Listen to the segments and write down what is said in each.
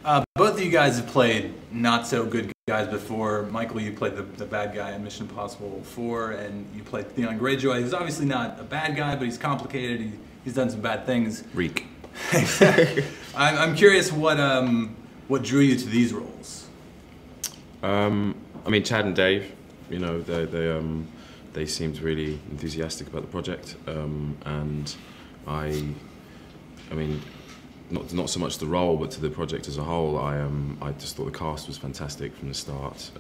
Both of you guys have played not so good guys before. Michael, you played the bad guy in Mission Impossible 4, and you played Theon Greyjoy. He's obviously not a bad guy, but he's complicated. He's done some bad things. Reek. I'm curious what drew you to these roles. I mean, Chad and Dave, you know, they seemed really enthusiastic about the project, and I mean, not so much the role, but to the project as a whole. I just thought the cast was fantastic from the start,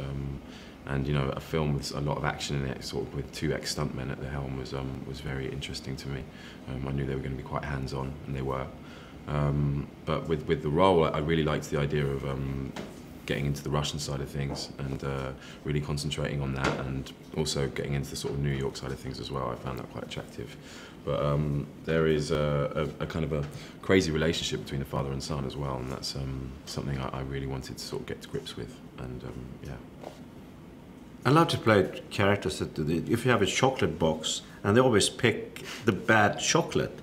and you know, a film with a lot of action in it, sort of with 2 ex-stuntmen at the helm, was very interesting to me. I knew they were going to be quite hands-on, and they were. But with the role, I really liked the idea of getting into the Russian side of things and really concentrating on that, and also getting into the sort of New York side of things as well. I found that quite attractive. But there is a kind of a crazy relationship between the father and son as well, and that's something I really wanted to sort of get to grips with, and yeah. I love to play characters that, if you have a chocolate box, and they always pick the bad chocolate,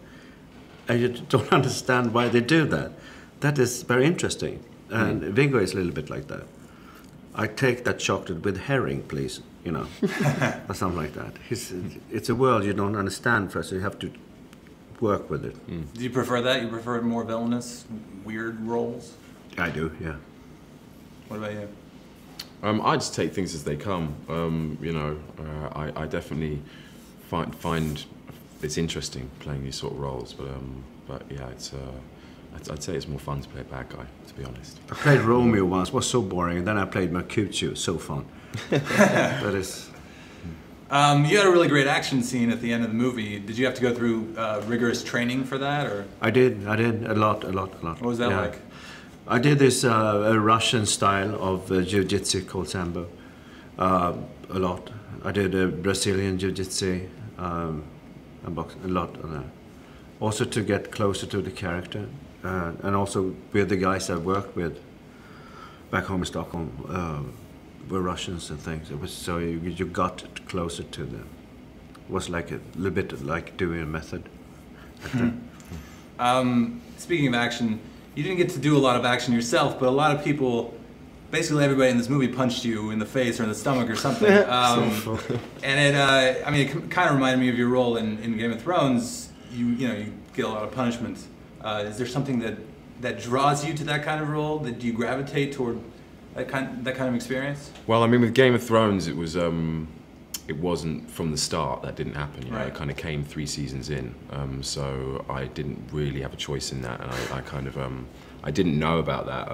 and you don't understand why they do that. That is very interesting. And Viggo is a little bit like that. I take that chocolate with herring, please, you know, or something like that. It's a world you don't understand first, so you have to work with it. Do you prefer that? You prefer more villainous, weird roles? I do, yeah. What about you? I just take things as they come. You know, I definitely find it's interesting playing these sort of roles, but yeah, it's. I'd say it's more fun to play a bad guy, to be honest. I played Romeo once, was so boring, and then I played Mercutio, so fun. That is... You had a really great action scene at the end of the movie. Did you have to go through rigorous training for that, or? I did, a lot. What was that like? I did this a Russian style of jiu-jitsu called Sambo, a lot. I did a Brazilian jiu-jitsu, and boxing, a lot of that. Also to get closer to the character. And also with the guys I worked with back home in Stockholm were Russians and things. It was so you got closer to them. It was like a little bit like doing a method. Speaking of action, you didn't get to do a lot of action yourself, but a lot of people, basically everybody in this movie punched you in the face or in the stomach or something. And it, I mean, it kind of reminded me of your role in Game of Thrones. You know, you get a lot of punishment. Is there something that draws you to that kind of role? Do you gravitate toward that kind of experience? Well, I mean, with Game of Thrones, it wasn't from the start. That didn't happen. You know, it kind of came 3 seasons in, so I didn't really have a choice in that, and I kind of I didn't know about that,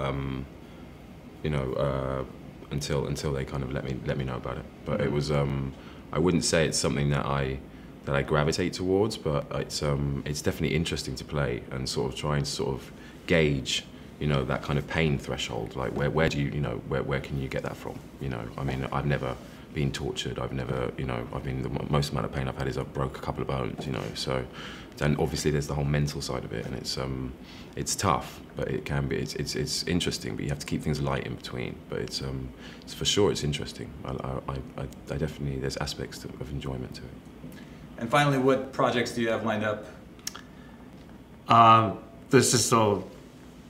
you know, until they kind of let me know about it. But it was I wouldn't say it's something that I gravitate towards, but it's definitely interesting to play and sort of trying to sort of gauge, you know, that kind of pain threshold. Like where do you know, where can you get that from? You know, I mean, I've never been tortured. I've never, you know, the most amount of pain I've had is I broke a couple of bones. You know, so and obviously there's the whole mental side of it, and it's tough, but it can be. It's interesting, but you have to keep things light in between. But it's for sure it's interesting. I definitely, there's aspects of enjoyment to it. And finally, what projects do you have lined up? This is so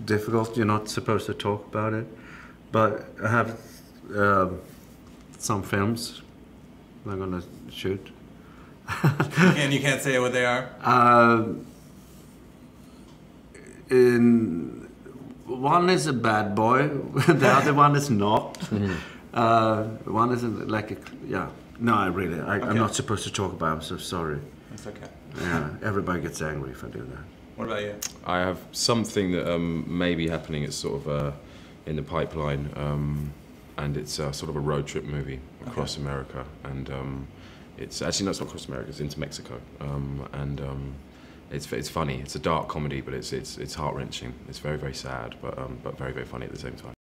difficult. You're not supposed to talk about it. But I have some films I'm going to shoot. And you can't say what they are? One is a bad boy. The other one is not. One is like a... Yeah. No, I'm not supposed to talk about it, I'm so sorry. That's okay. Yeah, everybody gets angry if I do that. What about you? I have something that may be happening. It's sort of in the pipeline, and it's sort of a road trip movie across America. And it's actually, no, it's not across America, it's into Mexico. And it's funny. It's a dark comedy, but it's heart-wrenching. It's very, very sad, but very, very funny at the same time.